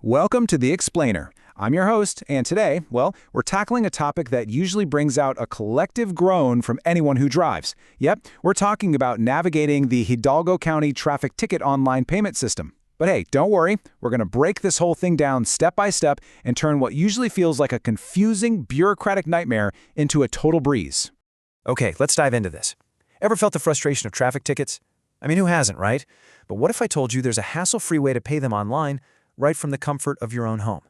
Welcome to The Explainer. I'm your host, and today, we're tackling a topic that usually brings out a collective groan from anyone who drives. Yep, we're talking about navigating the Hidalgo County traffic ticket online payment system. But hey, don't worry, we're going to break this whole thing down step by step and turn what usually feels like a confusing, bureaucratic nightmare into a total breeze. Okay, let's dive into this. Ever felt the frustration of traffic tickets? I mean, who hasn't, right? But what if I told you there's a hassle-free way to pay them online right from the comfort of your own home?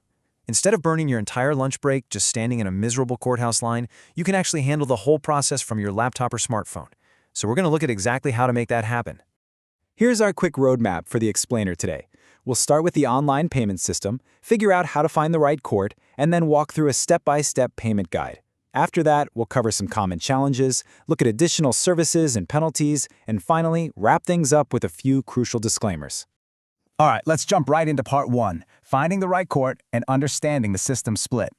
Instead of burning your entire lunch break just standing in a miserable courthouse line, you can actually handle the whole process from your laptop or smartphone. So we're going to look at exactly how to make that happen. Here's our quick roadmap for the explainer today. We'll start with the online payment system, figure out how to find the right court, and then walk through a step-by-step payment guide. After that, we'll cover some common challenges, look at additional services and penalties, and finally, wrap things up with a few crucial disclaimers. All right, let's jump right into part one, finding the right court and understanding the system split.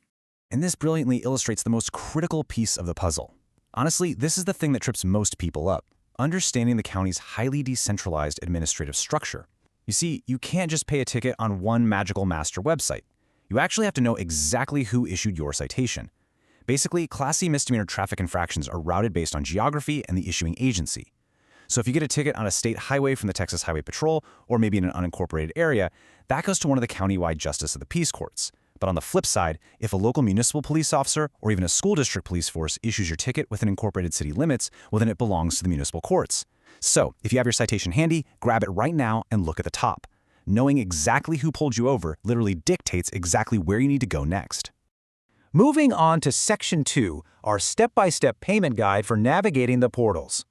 And this brilliantly illustrates the most critical piece of the puzzle. Honestly, this is the thing that trips most people up, understanding the county's highly decentralized administrative structure. You see, you can't just pay a ticket on one magical master website. You actually have to know exactly who issued your citation. Basically, Class C misdemeanor traffic infractions are routed based on geography and the issuing agency. So if you get a ticket on a state highway from the Texas Highway Patrol, or maybe in an unincorporated area, that goes to one of the countywide Justice of the Peace courts. But on the flip side, if a local municipal police officer or even a school district police force issues your ticket within incorporated city limits, well then it belongs to the municipal courts. So if you have your citation handy, grab it right now and look at the top. Knowing exactly who pulled you over literally dictates exactly where you need to go next. Moving on to Section 2, our step-by-step payment guide for navigating the portals.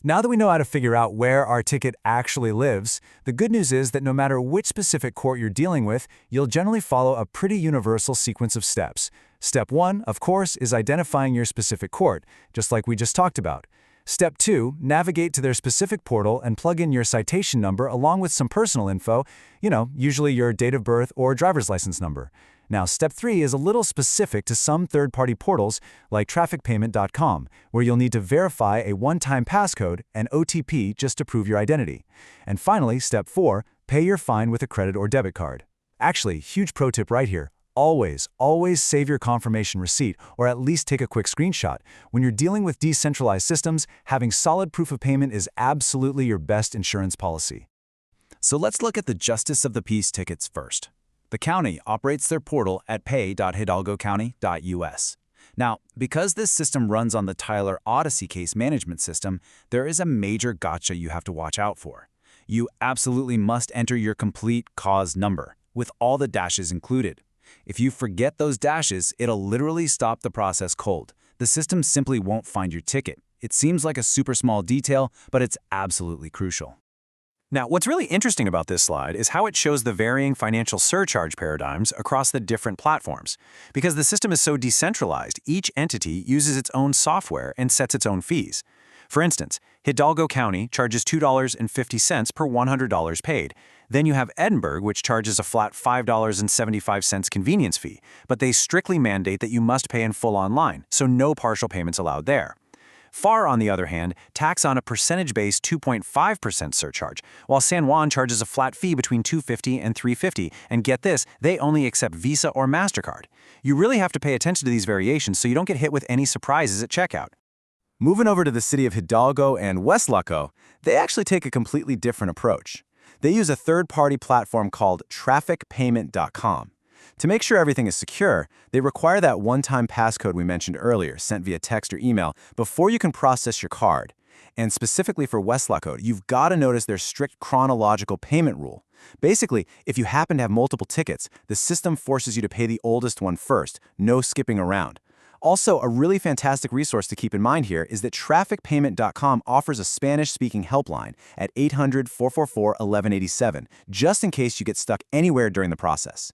Now that we know how to figure out where our ticket actually lives, the good news is that no matter which specific court you're dealing with, you'll generally follow a pretty universal sequence of steps. Step 1, of course, is identifying your specific court, just like we just talked about. Step 2, navigate to their specific portal and plug in your citation number along with some personal info, usually your date of birth or driver's license number. Now, Step 3 is a little specific to some third-party portals like trafficpayment.com, where you'll need to verify a one-time passcode and OTP just to prove your identity. And finally, Step 4, pay your fine with a credit or debit card. Actually, huge pro tip right here. Always save your confirmation receipt or at least take a quick screenshot. When you're dealing with decentralized systems, having solid proof of payment is absolutely your best insurance policy. So let's look at the Justice of the Peace tickets first. The county operates their portal at pay.hidalgocounty.us. Now, because this system runs on the Tyler Odyssey case management system, there is a major gotcha you have to watch out for. You absolutely must enter your complete cause number, with all the dashes included. If you forget those dashes, it'll literally stop the process cold. The system simply won't find your ticket. It seems like a super small detail, but it's absolutely crucial. Now, what's really interesting about this slide is how it shows the varying financial surcharge paradigms across the different platforms. Because the system is so decentralized, each entity uses its own software and sets its own fees. For instance, Hidalgo County charges $2.50 per $100 paid. Then you have Edinburgh, which charges a flat $5.75 convenience fee, but they strictly mandate that you must pay in full online, so no partial payments allowed there. FAR, on the other hand, tacks on a percentage-based 2.5% surcharge, while San Juan charges a flat fee between $2.50 and $3.50, and get this, they only accept Visa or MasterCard. You really have to pay attention to these variations so you don't get hit with any surprises at checkout. Moving over to the city of Hidalgo and Westlaco, they actually take a completely different approach. They use a third-party platform called trafficpayment.com. To make sure everything is secure, they require that one-time passcode we mentioned earlier, sent via text or email, before you can process your card. And specifically for Westlaco, you've got to notice their strict chronological payment rule. Basically, if you happen to have multiple tickets, the system forces you to pay the oldest one first, no skipping around. Also, a really fantastic resource to keep in mind here is that trafficpayment.com offers a Spanish-speaking helpline at 800-444-1187, just in case you get stuck anywhere during the process.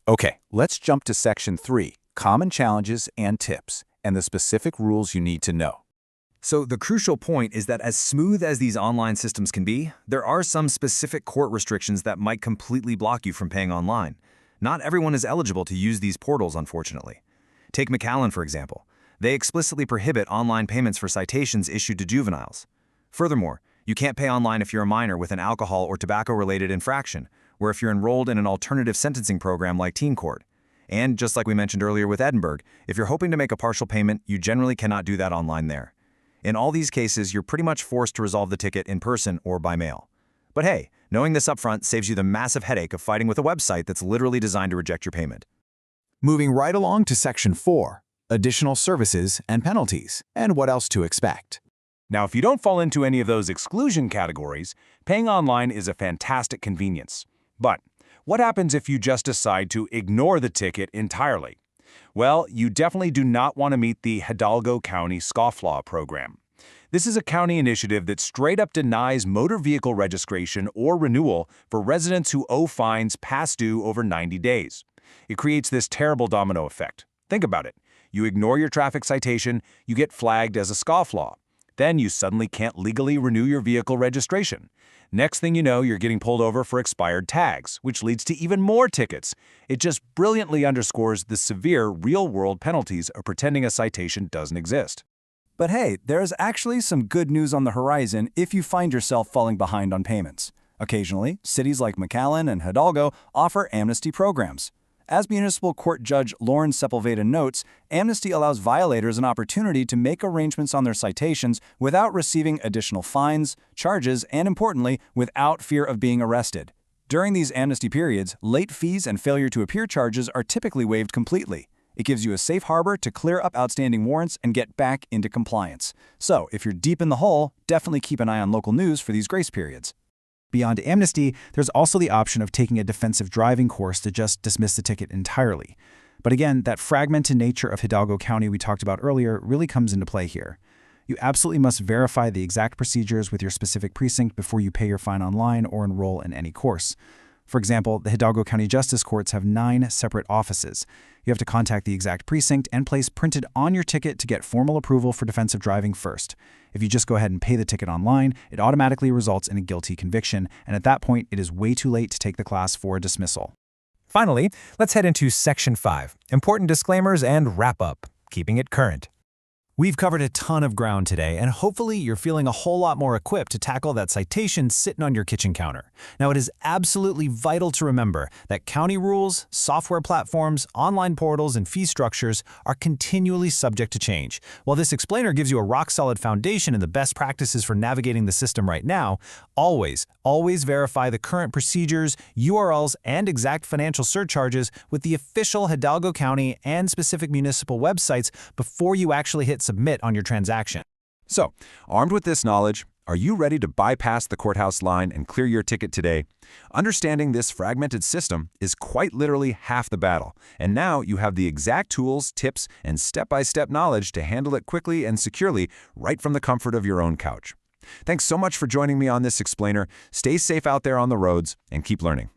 Okay, let's jump to Section 3, Common Challenges and Tips, and the specific rules you need to know. So the crucial point is that as smooth as these online systems can be, there are some specific court restrictions that might completely block you from paying online. Not everyone is eligible to use these portals, unfortunately. Take McAllen, for example. They explicitly prohibit online payments for citations issued to juveniles. Furthermore, you can't pay online if you're a minor with an alcohol or tobacco-related infraction, or if you're enrolled in an alternative sentencing program like Teen Court. And just like we mentioned earlier with Edinburgh, if you're hoping to make a partial payment, you generally cannot do that online there. In all these cases, you're pretty much forced to resolve the ticket in person or by mail. But hey, knowing this upfront saves you the massive headache of fighting with a website that's literally designed to reject your payment. Moving right along to Section 4, Additional Services and Penalties, and what else to expect. Now, if you don't fall into any of those exclusion categories, paying online is a fantastic convenience. But what happens if you just decide to ignore the ticket entirely? Well, you definitely do not want to meet the Hidalgo County scofflaw program. This is a county initiative that straight up denies motor vehicle registration or renewal for residents who owe fines past due over 90 days. It creates this terrible domino effect. Think about it. You ignore your traffic citation, you get flagged as a scofflaw. Then you suddenly can't legally renew your vehicle registration. Next thing you know, you're getting pulled over for expired tags, which leads to even more tickets. It just brilliantly underscores the severe real-world penalties of pretending a citation doesn't exist. But hey, there's actually some good news on the horizon if you find yourself falling behind on payments. Occasionally, cities like McAllen and Hidalgo offer amnesty programs. As Municipal Court Judge Lauren Sepulveda notes, amnesty allows violators an opportunity to make arrangements on their citations without receiving additional fines, charges, and importantly, without fear of being arrested. During these amnesty periods, late fees and failure to appear charges are typically waived completely. It gives you a safe harbor to clear up outstanding warrants and get back into compliance. So, if you're deep in the hole, definitely keep an eye on local news for these grace periods. Beyond amnesty, there's also the option of taking a defensive driving course to just dismiss the ticket entirely. But again, that fragmented nature of Hidalgo County we talked about earlier really comes into play here. You absolutely must verify the exact procedures with your specific precinct before you pay your fine online or enroll in any course. For example, the Hidalgo County Justice Courts have 9 separate offices. You have to contact the exact precinct and place printed on your ticket to get formal approval for defensive driving first. If you just go ahead and pay the ticket online, it automatically results in a guilty conviction, and at that point, it is way too late to take the class for a dismissal. Finally, let's head into Section 5, Important Disclaimers and Wrap-Up, Keeping It Current. We've covered a ton of ground today, and hopefully you're feeling a whole lot more equipped to tackle that citation sitting on your kitchen counter. Now, it is absolutely vital to remember that county rules, software platforms, online portals, and fee structures are continually subject to change. While this explainer gives you a rock-solid foundation and the best practices for navigating the system right now, always verify the current procedures, URLs, and exact financial surcharges with the official Hidalgo County and specific municipal websites before you actually hit submit on your transaction. So, armed with this knowledge, are you ready to bypass the courthouse line and clear your ticket today? Understanding this fragmented system is quite literally half the battle, and now you have the exact tools, tips, and step-by-step knowledge to handle it quickly and securely right from the comfort of your own couch. Thanks so much for joining me on this explainer. Stay safe out there on the roads and keep learning.